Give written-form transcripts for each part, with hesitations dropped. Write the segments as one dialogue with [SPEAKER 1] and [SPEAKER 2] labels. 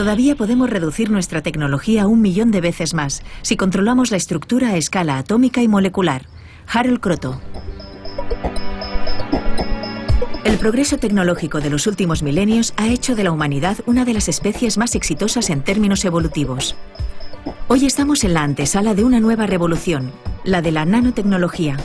[SPEAKER 1] Todavía podemos reducir nuestra tecnología 1 millón de veces más si controlamos la estructura a escala atómica y molecular. Harold Kroto. El progreso tecnológico de los últimos milenios ha hecho de la humanidad una de las especies más exitosas en términos evolutivos. Hoy estamos en la antesala de una nueva revolución, la de la nanotecnología.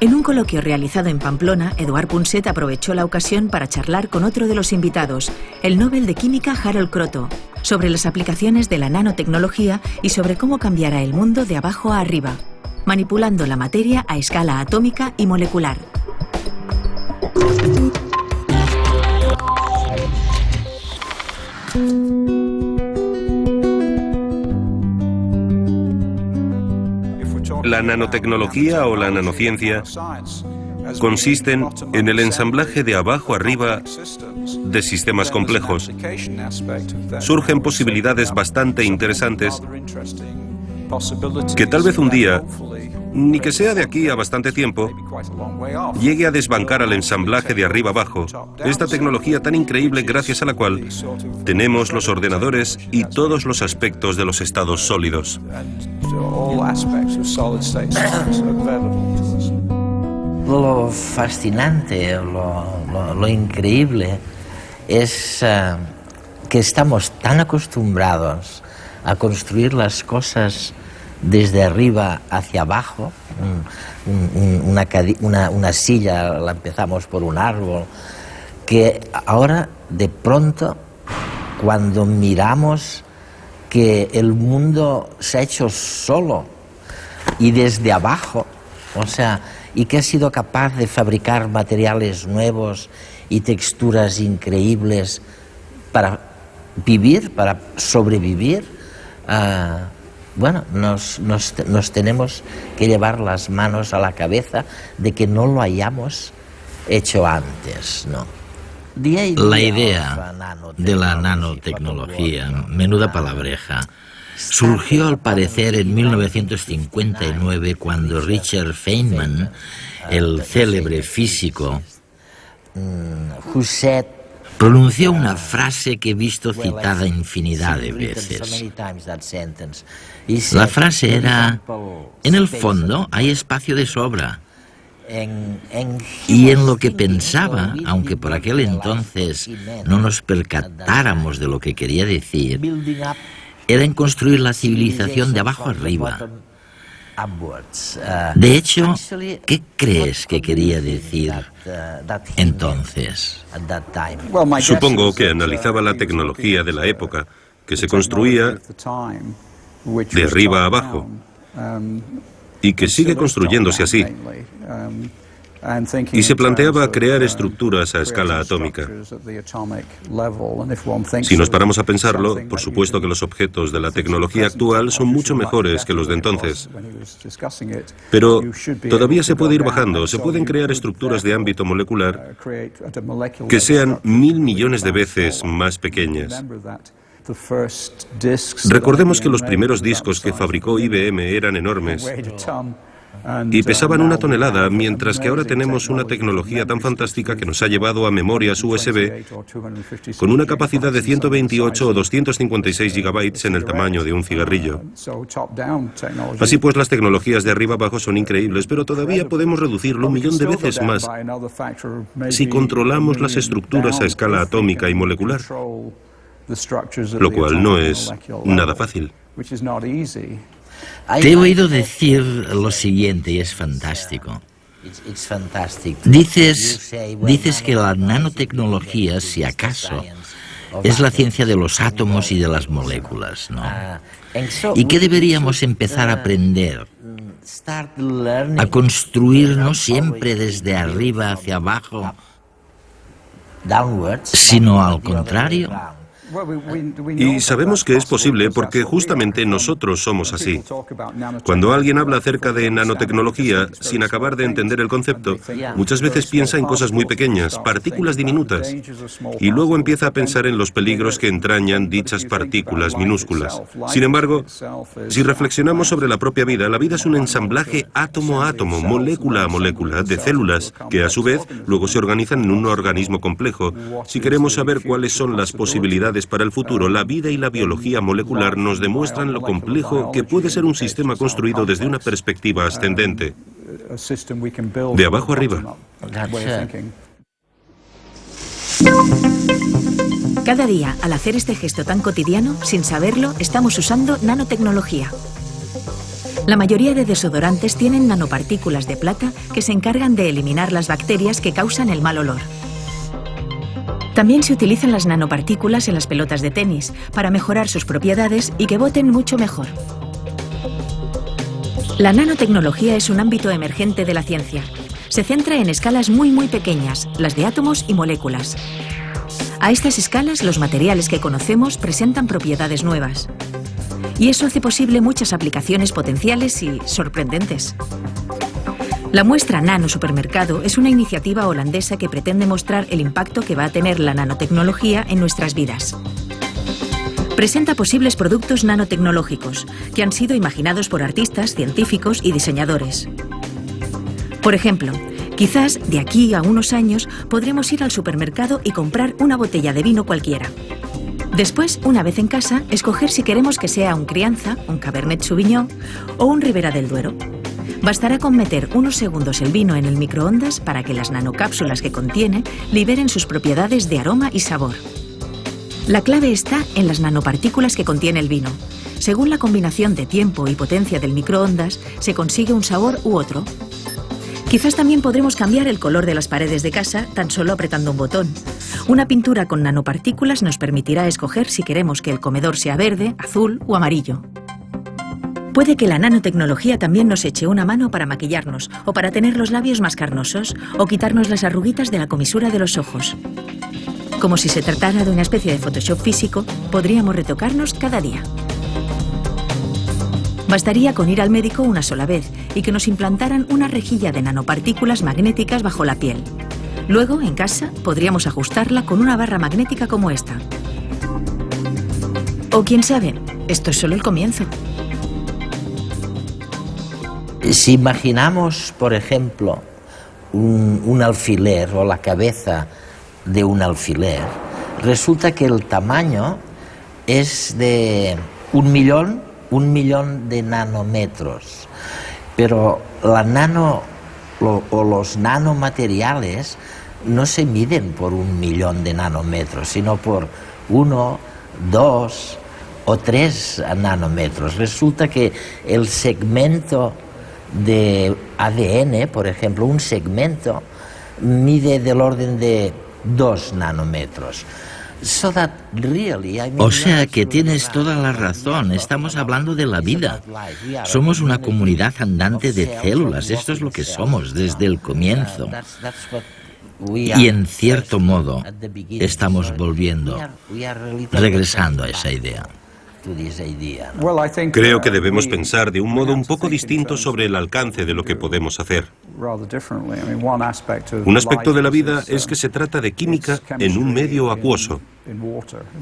[SPEAKER 1] En un coloquio realizado en Pamplona, Eduard Punset aprovechó la ocasión para charlar con otro de los invitados, el Nobel de Química Harold Kroto, sobre las aplicaciones de la nanotecnología y sobre cómo cambiará el mundo de abajo a arriba, manipulando la materia a escala atómica y molecular.
[SPEAKER 2] La nanotecnología o la nanociencia consisten en el ensamblaje de abajo arriba de sistemas complejos. Surgen posibilidades bastante interesantes que tal vez un día, ni que sea de aquí a bastante tiempo, llegue a desbancar al ensamblaje de arriba abajo, esta tecnología tan increíble gracias a la cual tenemos los ordenadores y todos los aspectos de los estados sólidos.
[SPEAKER 3] Lo fascinante, lo increíble es que estamos tan acostumbrados a construir las cosas desde arriba hacia abajo. Una silla la empezamos por un árbol, que ahora de pronto cuando miramos que el mundo se ha hecho solo y desde abajo, o sea, y que ha sido capaz de fabricar materiales nuevos y texturas increíbles para vivir, para sobrevivir, bueno, nos tenemos que llevar las manos a la cabeza de que no lo hayamos hecho antes, ¿no?
[SPEAKER 4] La idea de la nanotecnología, menuda palabreja, surgió al parecer en 1959 cuando Richard Feynman, el célebre físico, pronunció una frase que he visto citada infinidad de veces. La frase era: en el fondo hay espacio de sobra. Y en lo que pensaba, aunque por aquel entonces no nos percatáramos de lo que quería decir, era en construir la civilización de abajo arriba. De hecho, ¿qué crees que quería decir entonces?
[SPEAKER 2] Supongo que analizaba la tecnología de la época, que se construía de arriba a abajo y que sigue construyéndose así. Y se planteaba crear estructuras a escala atómica. Si nos paramos a pensarlo, por supuesto que los objetos de la tecnología actual son mucho mejores que los de entonces. Pero todavía se puede ir bajando, se pueden crear estructuras de ámbito molecular que sean 1000 millones de veces más pequeñas. Recordemos que los primeros discos que fabricó IBM eran enormes y pesaban 1 tonelada, mientras que ahora tenemos una tecnología tan fantástica que nos ha llevado a memorias USB con una capacidad de 128 o 256 gigabytes en el tamaño de un cigarrillo. Así pues, las tecnologías de arriba abajo son increíbles, pero todavía podemos reducirlo 1 millón de veces más si controlamos las estructuras a escala atómica y molecular, lo cual no es nada fácil.
[SPEAKER 4] Te he oído decir lo siguiente y es fantástico. Dices que la nanotecnología, si acaso, es la ciencia de los átomos y de las moléculas, ¿no? ¿Y qué deberíamos empezar a aprender? A construir no siempre desde arriba hacia abajo, sino al contrario.
[SPEAKER 2] Y sabemos que es posible porque justamente nosotros somos así. Cuando alguien habla acerca de nanotecnología, sin acabar de entender el concepto, muchas veces piensa en cosas muy pequeñas, partículas diminutas, y luego empieza a pensar en los peligros que entrañan dichas partículas minúsculas. Sin embargo, si reflexionamos sobre la propia vida, la vida es un ensamblaje átomo a átomo, molécula a molécula, de células, que a su vez luego se organizan en un organismo complejo. Si queremos saber cuáles son las posibilidades señales para el futuro, la vida y la biología molecular nos demuestran lo complejo que puede ser un sistema construido desde una perspectiva ascendente, de abajo arriba.
[SPEAKER 1] Cada día, al hacer este gesto tan cotidiano, sin saberlo, estamos usando nanotecnología. La mayoría de desodorantes tienen nanopartículas de plata que se encargan de eliminar las bacterias que causan el mal olor. También se utilizan las nanopartículas en las pelotas de tenis para mejorar sus propiedades y que boten mucho mejor. La nanotecnología es un ámbito emergente de la ciencia. Se centra en escalas muy pequeñas, las de átomos y moléculas. A estas escalas, los materiales que conocemos presentan propiedades nuevas. Y eso hace posible muchas aplicaciones potenciales y sorprendentes. La muestra Nano Supermercado es una iniciativa holandesa que pretende mostrar el impacto que va a tener la nanotecnología en nuestras vidas. Presenta posibles productos nanotecnológicos que han sido imaginados por artistas, científicos y diseñadores. Por ejemplo, quizás de aquí a unos años podremos ir al supermercado y comprar una botella de vino cualquiera. Después, una vez en casa, escoger si queremos que sea un Crianza, un Cabernet Sauvignon o un Ribera del Duero. Bastará con meter unos segundos el vino en el microondas para que las nanocápsulas que contiene liberen sus propiedades de aroma y sabor. La clave está en las nanopartículas que contiene el vino. Según la combinación de tiempo y potencia del microondas, se consigue un sabor u otro. Quizás también podremos cambiar el color de las paredes de casa tan solo apretando un botón. Una pintura con nanopartículas nos permitirá escoger si queremos que el comedor sea verde, azul o amarillo. Puede que la nanotecnología también nos eche una mano para maquillarnos, o para tener los labios más carnosos, o quitarnos las arruguitas de la comisura de los ojos. Como si se tratara de una especie de Photoshop físico, podríamos retocarnos cada día. Bastaría con ir al médico una sola vez y que nos implantaran una rejilla de nanopartículas magnéticas bajo la piel. Luego, en casa, podríamos ajustarla con una barra magnética como esta. O quién sabe, esto es solo el comienzo.
[SPEAKER 3] Si imaginamos, por ejemplo, un alfiler o la cabeza de un alfiler, resulta que el tamaño es de 1 millón de nanómetros, pero los nanomateriales no se miden por 1 millón de nanómetros, sino por 1, 2 o 3 nanómetros. Resulta que el segmento de ADN, por ejemplo, un segmento mide del orden de 2 nanómetros.
[SPEAKER 4] O sea que tienes toda la razón, estamos hablando de la vida. Somos una comunidad andante de células, esto es lo que somos desde el comienzo. Y en cierto modo estamos regresando a esa idea.
[SPEAKER 2] Creo que debemos pensar de un modo un poco distinto sobre el alcance de lo que podemos hacer. Un aspecto de la vida es que se trata de química en un medio acuoso.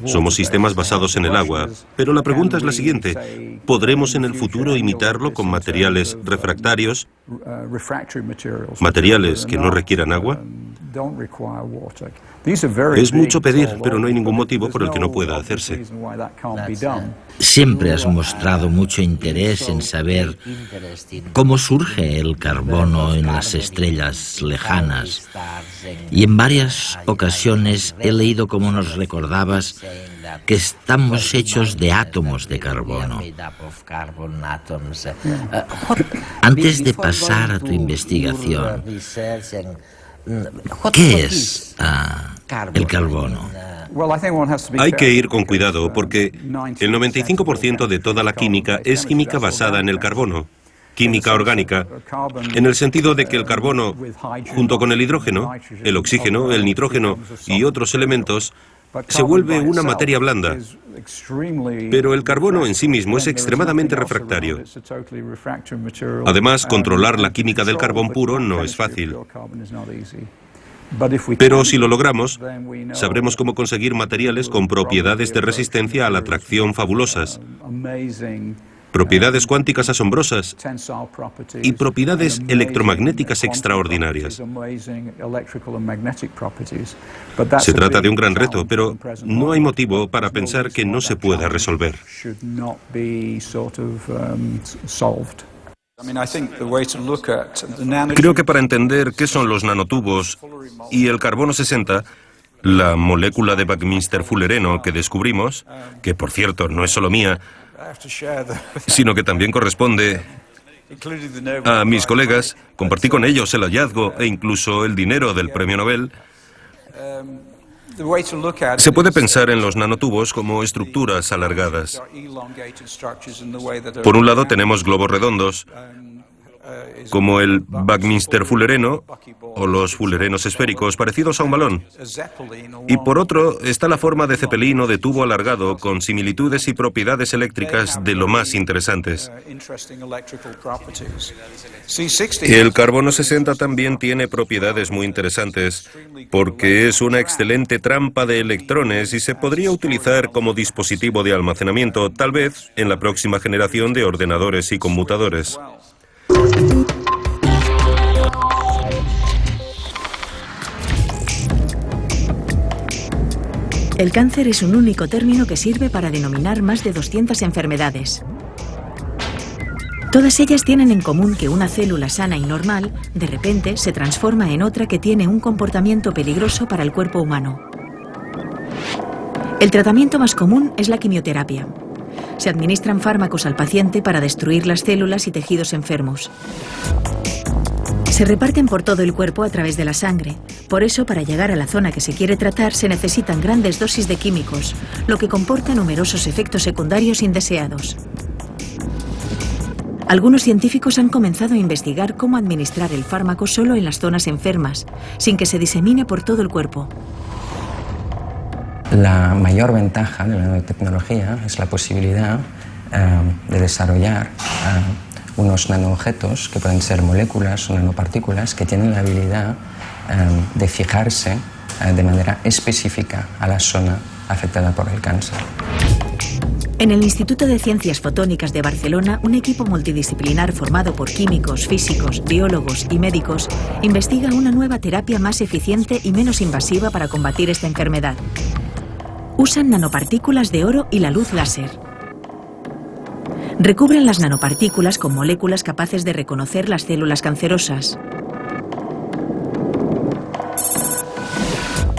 [SPEAKER 2] Somos sistemas basados en el agua, pero la pregunta es la siguiente: ¿podremos en el futuro imitarlo con materiales refractarios? ¿Materiales que no requieran agua? Es mucho pedir, pero no hay ningún motivo por el que no pueda hacerse.
[SPEAKER 4] Siempre has mostrado mucho interés en saber cómo surge el carbono en las estrellas lejanas. Y en varias ocasiones he leído cómo nos recordabas que estamos hechos de átomos de carbono. Antes de pasar a tu investigación, ¿qué es el carbono?
[SPEAKER 2] Hay que ir con cuidado porque el 95% de toda la química es química basada en el carbono. Química orgánica, en el sentido de que el carbono, junto con el hidrógeno, el oxígeno, el nitrógeno y otros elementos, se vuelve una materia blanda. Pero el carbono en sí mismo es extremadamente refractario. Además, controlar la química del carbón puro no es fácil. Pero si lo logramos, sabremos cómo conseguir materiales con propiedades de resistencia a la tracción fabulosas. propiedades cuánticas asombrosas y propiedades electromagnéticas extraordinarias. Se trata de un gran reto, pero no hay motivo para pensar que no se pueda resolver. Creo que para entender qué son los nanotubos y el carbono 60, la molécula de Buckminster-Fullereno que descubrimos, que por cierto no es solo mía, sino que también corresponde a mis colegas, compartí con ellos el hallazgo e incluso el dinero del premio Nobel. Se puede pensar en los nanotubos como estructuras alargadas. Por un lado tenemos globos redondos, como el Buckminster-Fullereno o los fullerenos esféricos parecidos a un balón. Y por otro está la forma de cepelín o de tubo alargado con similitudes y propiedades eléctricas de lo más interesantes. El carbono 60 también tiene propiedades muy interesantes porque es una excelente trampa de electrones y se podría utilizar como dispositivo de almacenamiento, tal vez en la próxima generación de ordenadores y conmutadores.
[SPEAKER 1] El cáncer es un único término que sirve para denominar más de 200 enfermedades. Todas ellas tienen en común que una célula sana y normal, de repente, se transforma en otra que tiene un comportamiento peligroso para el cuerpo humano. El tratamiento más común es la quimioterapia. Se administran fármacos al paciente para destruir las células y tejidos enfermos. Se reparten por todo el cuerpo a través de la sangre. Por eso, para llegar a la zona que se quiere tratar, se necesitan grandes dosis de químicos, lo que comporta numerosos efectos secundarios indeseados. Algunos científicos han comenzado a investigar cómo administrar el fármaco solo en las zonas enfermas, sin que se disemine por todo el cuerpo.
[SPEAKER 5] La mayor ventaja de la nanotecnología es la posibilidad de desarrollar unos nanoobjetos que pueden ser moléculas o nanopartículas que tienen la habilidad de fijarse de manera específica a la zona afectada por el cáncer.
[SPEAKER 1] En el Instituto de Ciencias Fotónicas de Barcelona, un equipo multidisciplinar formado por químicos, físicos, biólogos y médicos investiga una nueva terapia más eficiente y menos invasiva para combatir esta enfermedad. Usan nanopartículas de oro y la luz láser. Recubren las nanopartículas con moléculas capaces de reconocer las células cancerosas.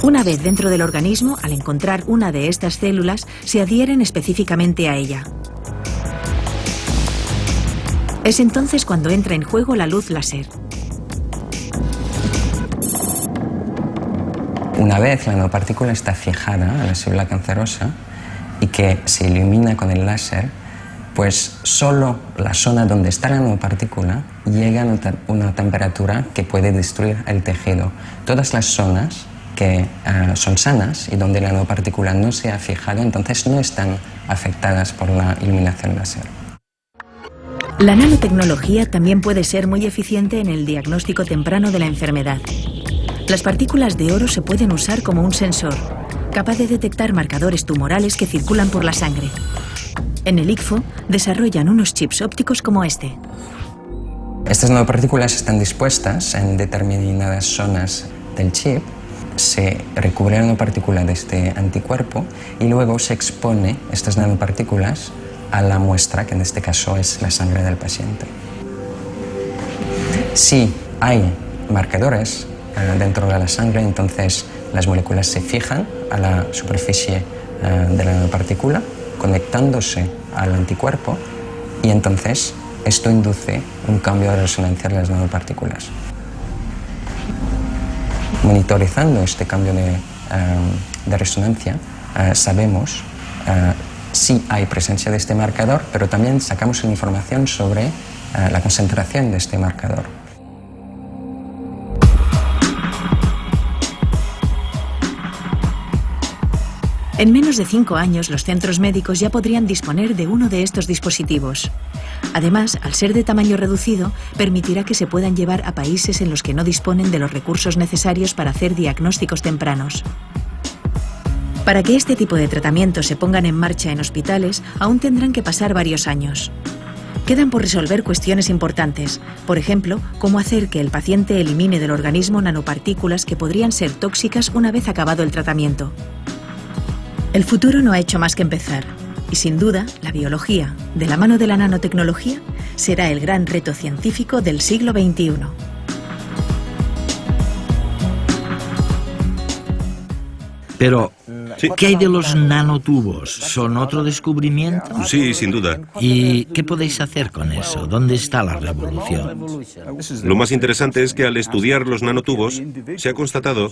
[SPEAKER 1] Una vez dentro del organismo, al encontrar una de estas células, se adhieren específicamente a ella. Es entonces cuando entra en juego la luz láser.
[SPEAKER 5] Una vez la nanopartícula está fijada a la célula cancerosa y que se ilumina con el láser, pues solo la zona donde está la nanopartícula llega a una temperatura que puede destruir el tejido. Todas las zonas que son sanas y donde la nanopartícula no se ha fijado, entonces no están afectadas por la iluminación láser.
[SPEAKER 1] La nanotecnología también puede ser muy eficiente en el diagnóstico temprano de la enfermedad. Las partículas de oro se pueden usar como un sensor, capaz de detectar marcadores tumorales que circulan por la sangre. En el ICFO desarrollan unos chips ópticos como este.
[SPEAKER 5] Estas nanopartículas están dispuestas en determinadas zonas del chip. Se recubre la nanopartícula de este anticuerpo y luego se expone estas nanopartículas a la muestra, que en este caso es la sangre del paciente. Si hay marcadores dentro de la sangre, entonces las moléculas se fijan a la superficie de la nanopartícula, conectándose al anticuerpo, y entonces esto induce un cambio de resonancia de las nanopartículas. Monitorizando este cambio de resonancia, sabemos si hay presencia de este marcador, pero también sacamos información sobre la concentración de este marcador.
[SPEAKER 1] En menos de 5 años, los centros médicos ya podrían disponer de uno de estos dispositivos. Además, al ser de tamaño reducido, permitirá que se puedan llevar a países en los que no disponen de los recursos necesarios para hacer diagnósticos tempranos. Para que este tipo de tratamientos se pongan en marcha en hospitales, aún tendrán que pasar varios años. Quedan por resolver cuestiones importantes, por ejemplo, cómo hacer que el paciente elimine del organismo nanopartículas que podrían ser tóxicas una vez acabado el tratamiento. El futuro no ha hecho más que empezar, y sin duda, la biología, de la mano de la nanotecnología, será el gran reto científico del siglo XXI.
[SPEAKER 4] Pero,
[SPEAKER 2] Sí.
[SPEAKER 4] ¿qué hay de los nanotubos? ¿Son otro descubrimiento?
[SPEAKER 2] Sí, sin duda.
[SPEAKER 4] ¿Y qué podéis hacer con eso? ¿Dónde está la revolución?
[SPEAKER 2] Lo más interesante es que al estudiar los nanotubos se ha constatado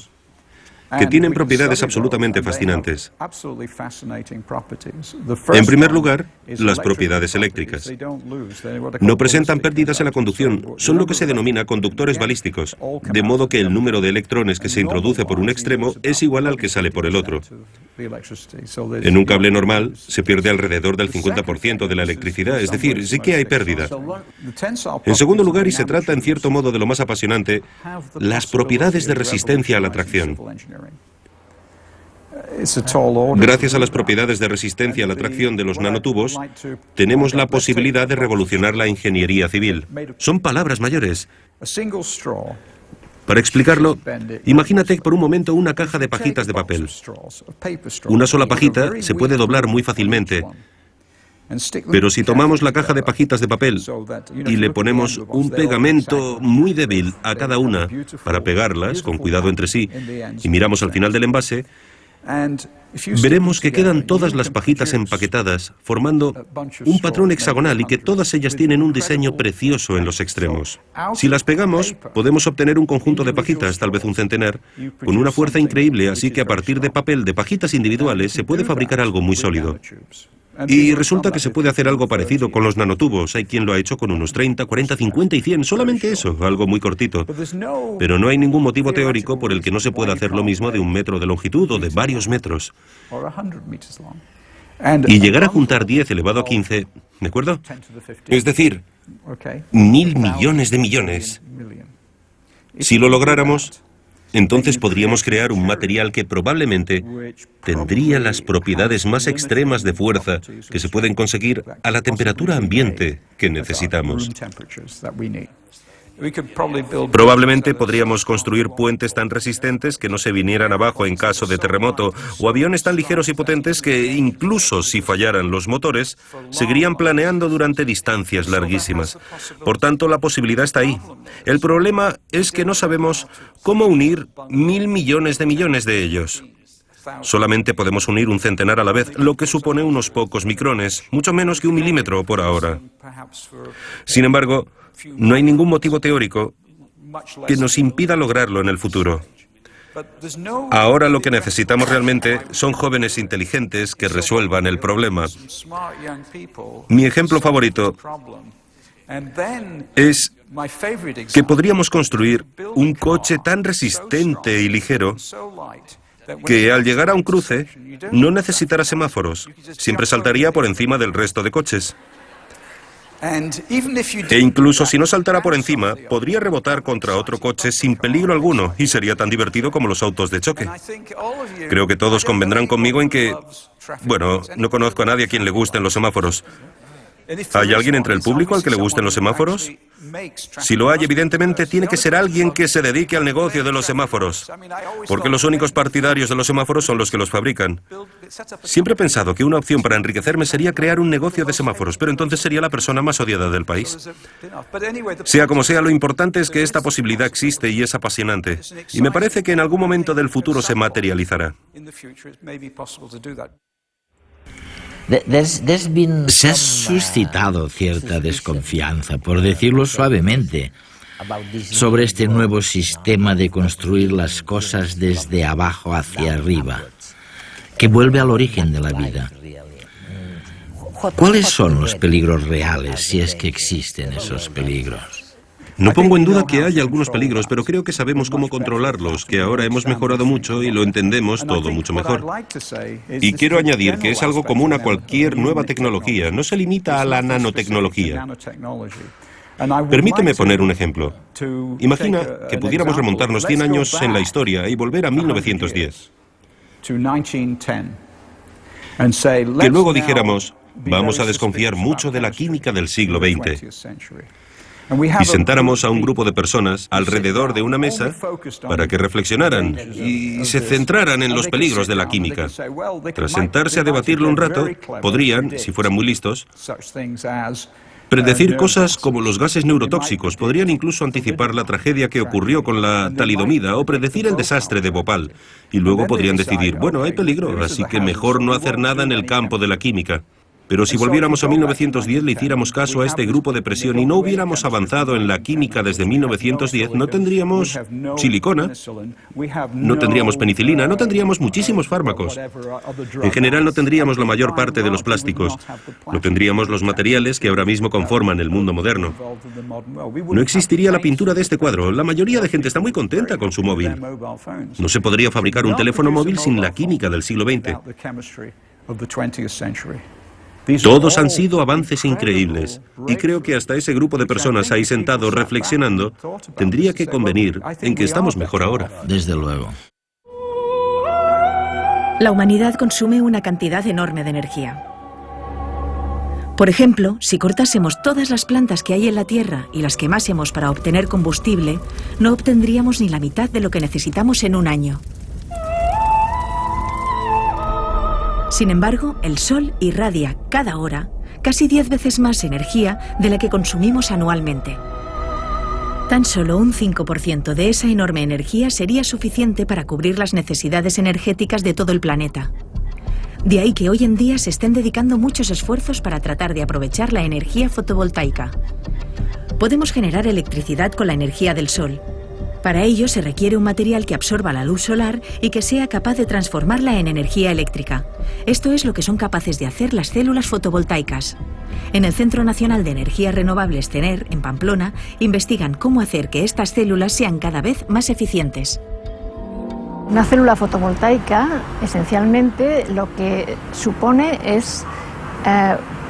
[SPEAKER 2] que tienen propiedades absolutamente fascinantes. En primer lugar, las propiedades eléctricas. No presentan pérdidas en la conducción, son lo que se denomina conductores balísticos, de modo que el número de electrones que se introduce por un extremo es igual al que sale por el otro. En un cable normal se pierde alrededor del 50% de la electricidad, es decir, sí que hay pérdida. En segundo lugar, y se trata en cierto modo de lo más apasionante, las propiedades de resistencia a la tracción. Gracias a las propiedades de resistencia a la tracción de los nanotubos, tenemos la posibilidad de revolucionar la ingeniería civil. Son palabras mayores. Para explicarlo, imagínate por un momento una caja de pajitas de papel. Una sola pajita se puede doblar muy fácilmente. Pero si tomamos la caja de pajitas de papel y le ponemos un pegamento muy débil a cada una para pegarlas con cuidado entre sí y miramos al final del envase, veremos que quedan todas las pajitas empaquetadas formando un patrón hexagonal y que todas ellas tienen un diseño precioso en los extremos. Si las pegamos, podemos obtener un conjunto de pajitas, tal vez un centenar, con una fuerza increíble, así que a partir de papel de pajitas individuales se puede fabricar algo muy sólido. Y resulta que se puede hacer algo parecido con los nanotubos. Hay quien lo ha hecho con unos 30, 40, 50 y 100. Solamente eso, algo muy cortito. Pero no hay ningún motivo teórico por el que no se pueda hacer lo mismo de 1 metro de longitud o de varios metros. Y llegar a juntar 10 elevado a 15, ¿de acuerdo? Es decir, 1.000 millones de millones. Si lo lográramos, entonces podríamos crear un material que probablemente tendría las propiedades más extremas de fuerza que se pueden conseguir a la temperatura ambiente que necesitamos. Probablemente podríamos construir puentes tan resistentes que no se vinieran abajo en caso de terremoto, o aviones tan ligeros y potentes que, incluso si fallaran los motores, seguirían planeando durante distancias larguísimas. Por tanto, la posibilidad está ahí. El problema es que no sabemos cómo unir 1.000 millones de ellos. Solamente podemos unir un centenar a la vez, lo que supone unos pocos micrones, mucho menos que 1 milímetro por ahora. Sin embargo, no hay ningún motivo teórico que nos impida lograrlo en el futuro. Ahora lo que necesitamos realmente son jóvenes inteligentes que resuelvan el problema. Mi ejemplo favorito es que podríamos construir un coche tan resistente y ligero que al llegar a un cruce no necesitará semáforos, siempre saltaría por encima del resto de coches. E incluso si no saltara por encima, podría rebotar contra otro coche sin peligro alguno y sería tan divertido como los autos de choque. Creo que todos convendrán conmigo en que, bueno, no conozco a nadie a quien le gusten los semáforos. ¿Hay alguien entre el público al que le gusten los semáforos? Si lo hay, evidentemente tiene que ser alguien que se dedique al negocio de los semáforos, porque los únicos partidarios de los semáforos son los que los fabrican. Siempre he pensado que una opción para enriquecerme sería crear un negocio de semáforos, pero entonces sería la persona más odiada del país. Sea como sea, lo importante es que esta posibilidad existe y es apasionante, y me parece que en algún momento del futuro se materializará.
[SPEAKER 4] Se ha suscitado cierta desconfianza, por decirlo suavemente, sobre este nuevo sistema de construir las cosas desde abajo hacia arriba, que vuelve al origen de la vida. ¿Cuáles son los peligros reales, si es que existen esos peligros?
[SPEAKER 2] No pongo en duda que hay algunos peligros, pero creo que sabemos cómo controlarlos, que ahora hemos mejorado mucho y lo entendemos todo mucho mejor. Y quiero añadir que es algo común a cualquier nueva tecnología, no se limita a la nanotecnología. Permíteme poner un ejemplo. Imagina que pudiéramos remontarnos 100 años en la historia y volver a 1910. Que luego dijéramos, vamos a desconfiar mucho de la química del siglo XX. Y sentáramos a un grupo de personas alrededor de una mesa para que reflexionaran y se centraran en los peligros de la química. Tras sentarse a debatirlo un rato, podrían, si fueran muy listos, predecir cosas como los gases neurotóxicos, podrían incluso anticipar la tragedia que ocurrió con la talidomida o predecir el desastre de Bhopal. Y luego podrían decidir, bueno, hay peligro, así que mejor no hacer nada en el campo de la química. Pero si volviéramos a 1910, le hiciéramos caso a este grupo de presión y no hubiéramos avanzado en la química desde 1910, no tendríamos silicona, no tendríamos penicilina, no tendríamos muchísimos fármacos. En general no tendríamos la mayor parte de los plásticos, no tendríamos los materiales que ahora mismo conforman el mundo moderno. No existiría la pintura de este cuadro. La mayoría de gente está muy contenta con su móvil. No se podría fabricar un teléfono móvil sin la química del siglo XX. Todos han sido avances increíbles, y creo que hasta ese grupo de personas ahí sentado reflexionando tendría que convenir en que estamos mejor ahora.
[SPEAKER 4] Desde luego.
[SPEAKER 1] La humanidad consume una cantidad enorme de energía. Por ejemplo, si cortásemos todas las plantas que hay en la Tierra y las quemásemos para obtener combustible, no obtendríamos ni la mitad de lo que necesitamos en un año. Sin embargo, el Sol irradia cada hora casi 10 veces más energía de la que consumimos anualmente. Tan solo un 5% de esa enorme energía sería suficiente para cubrir las necesidades energéticas de todo el planeta. De ahí que hoy en día se estén dedicando muchos esfuerzos para tratar de aprovechar la energía fotovoltaica. Podemos generar electricidad con la energía del Sol. Para ello se requiere un material que absorba la luz solar y que sea capaz de transformarla en energía eléctrica. Esto es lo que son capaces de hacer las células fotovoltaicas. En el Centro Nacional de Energías Renovables CENER, en Pamplona, investigan cómo hacer que estas células sean cada vez más eficientes.
[SPEAKER 6] Una célula fotovoltaica, esencialmente, lo que supone es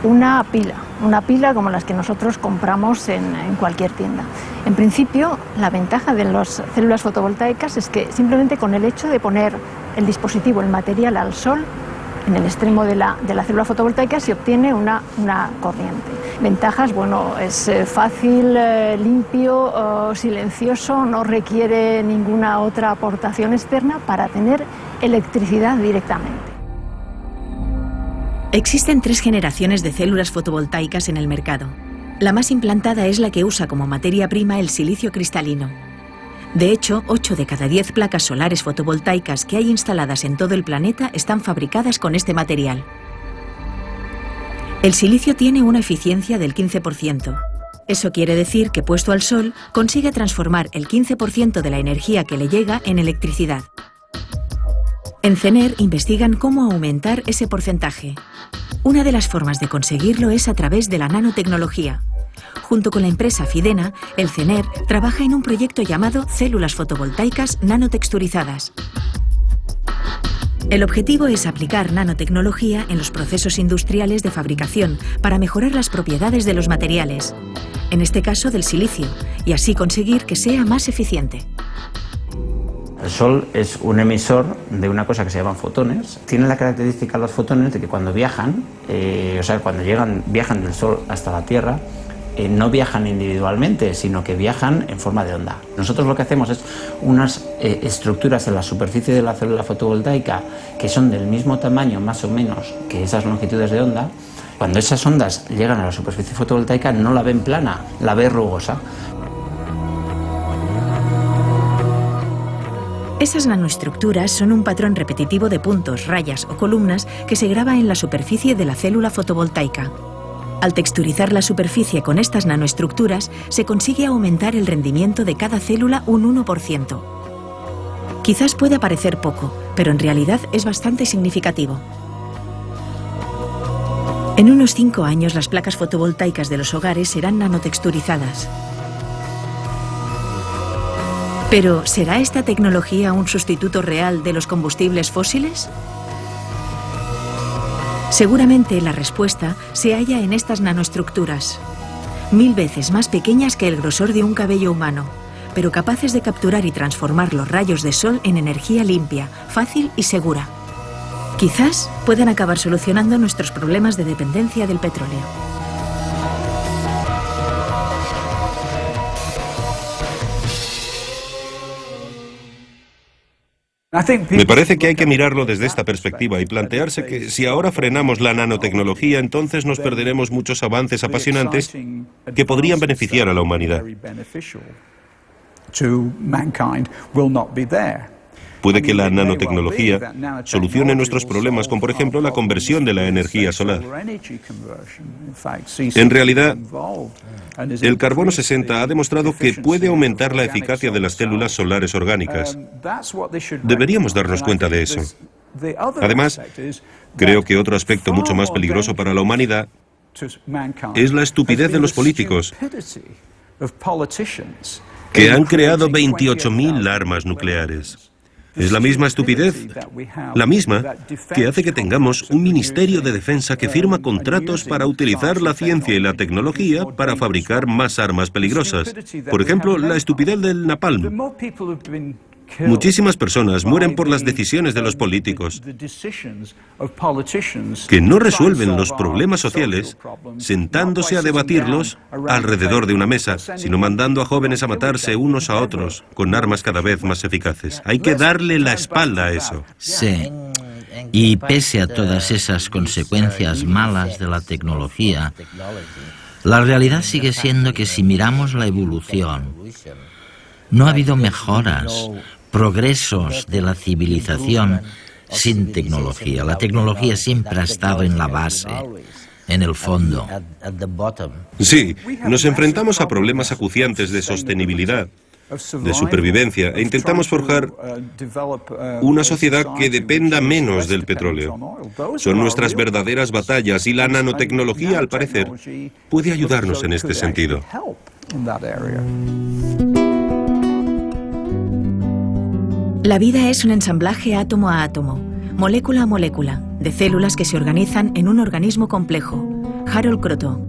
[SPEAKER 6] una pila como las que nosotros compramos en cualquier tienda. En principio, la ventaja de las células fotovoltaicas es que simplemente con el hecho de poner el dispositivo, el material al sol, en el extremo de la célula fotovoltaica se obtiene una corriente. Ventajas, bueno, es fácil, limpio, silencioso, no requiere ninguna otra aportación externa para tener electricidad directamente.
[SPEAKER 1] Existen 3 generaciones de células fotovoltaicas en el mercado. La más implantada es la que usa como materia prima el silicio cristalino. De hecho, 8 de cada 10 placas solares fotovoltaicas que hay instaladas en todo el planeta están fabricadas con este material. El silicio tiene una eficiencia del 15%. Eso quiere decir que puesto al sol consigue transformar el 15% de la energía que le llega en electricidad. En CENER investigan cómo aumentar ese porcentaje. Una de las formas de conseguirlo es a través de la nanotecnología. Junto con la empresa Fidena, el CENER trabaja en un proyecto llamado Células fotovoltaicas nanotexturizadas. El objetivo es aplicar nanotecnología en los procesos industriales de fabricación para mejorar las propiedades de los materiales, en este caso del silicio, y así conseguir que sea más eficiente.
[SPEAKER 7] El Sol es un emisor de una cosa que se llaman fotones. Tiene la característica los fotones de que cuando viajan, cuando viajan del Sol hasta la Tierra, no viajan individualmente, sino que viajan en forma de onda. Nosotros lo que hacemos es unas estructuras en la superficie de la célula fotovoltaica que son del mismo tamaño, más o menos, que esas longitudes de onda. Cuando esas ondas llegan a la superficie fotovoltaica no la ven plana, la ven rugosa.
[SPEAKER 1] Esas nanoestructuras son un patrón repetitivo de puntos, rayas o columnas que se graba en la superficie de la célula fotovoltaica. Al texturizar la superficie con estas nanoestructuras, se consigue aumentar el rendimiento de cada célula un 1%. Quizás pueda parecer poco, pero en realidad es bastante significativo. En unos 5 años, las placas fotovoltaicas de los hogares serán nanotexturizadas. Pero, ¿será esta tecnología un sustituto real de los combustibles fósiles? Seguramente la respuesta se halla en estas nanoestructuras, 1000 veces más pequeñas que el grosor de un cabello humano, pero capaces de capturar y transformar los rayos de sol en energía limpia, fácil y segura. Quizás puedan acabar solucionando nuestros problemas de dependencia del petróleo.
[SPEAKER 2] Me parece que hay que mirarlo desde esta perspectiva y plantearse que si ahora frenamos la nanotecnología, entonces nos perderemos muchos avances apasionantes que podrían beneficiar a la humanidad. Puede que la nanotecnología solucione nuestros problemas con, por ejemplo, la conversión de la energía solar. En realidad, el carbono 60 ha demostrado que puede aumentar la eficacia de las células solares orgánicas. Deberíamos darnos cuenta de eso. Además, creo que otro aspecto mucho más peligroso para la humanidad es la estupidez de los políticos, que han creado 28.000 armas nucleares. Es la misma estupidez, la misma que hace que tengamos un Ministerio de Defensa que firma contratos para utilizar la ciencia y la tecnología para fabricar más armas peligrosas. Por ejemplo, la estupidez del napalm. Muchísimas personas mueren por las decisiones de los políticos, que no resuelven los problemas sociales sentándose a debatirlos alrededor de una mesa, sino mandando a jóvenes a matarse unos a otros con armas cada vez más eficaces. Hay que darle la espalda a eso.
[SPEAKER 4] Sí. Y pese a todas esas consecuencias malas de la tecnología, la realidad sigue siendo que si miramos la evolución, no ha habido mejoras, progresos de la civilización sin tecnología. La tecnología siempre ha estado en la base, en el fondo.
[SPEAKER 2] Sí, nos enfrentamos a problemas acuciantes de sostenibilidad, de supervivencia, e intentamos forjar una sociedad que dependa menos del petróleo. Son nuestras verdaderas batallas y la nanotecnología, al parecer, puede ayudarnos en este sentido.
[SPEAKER 1] La vida es un ensamblaje átomo a átomo, molécula a molécula, de células que se organizan en un organismo complejo. Harold Kroto.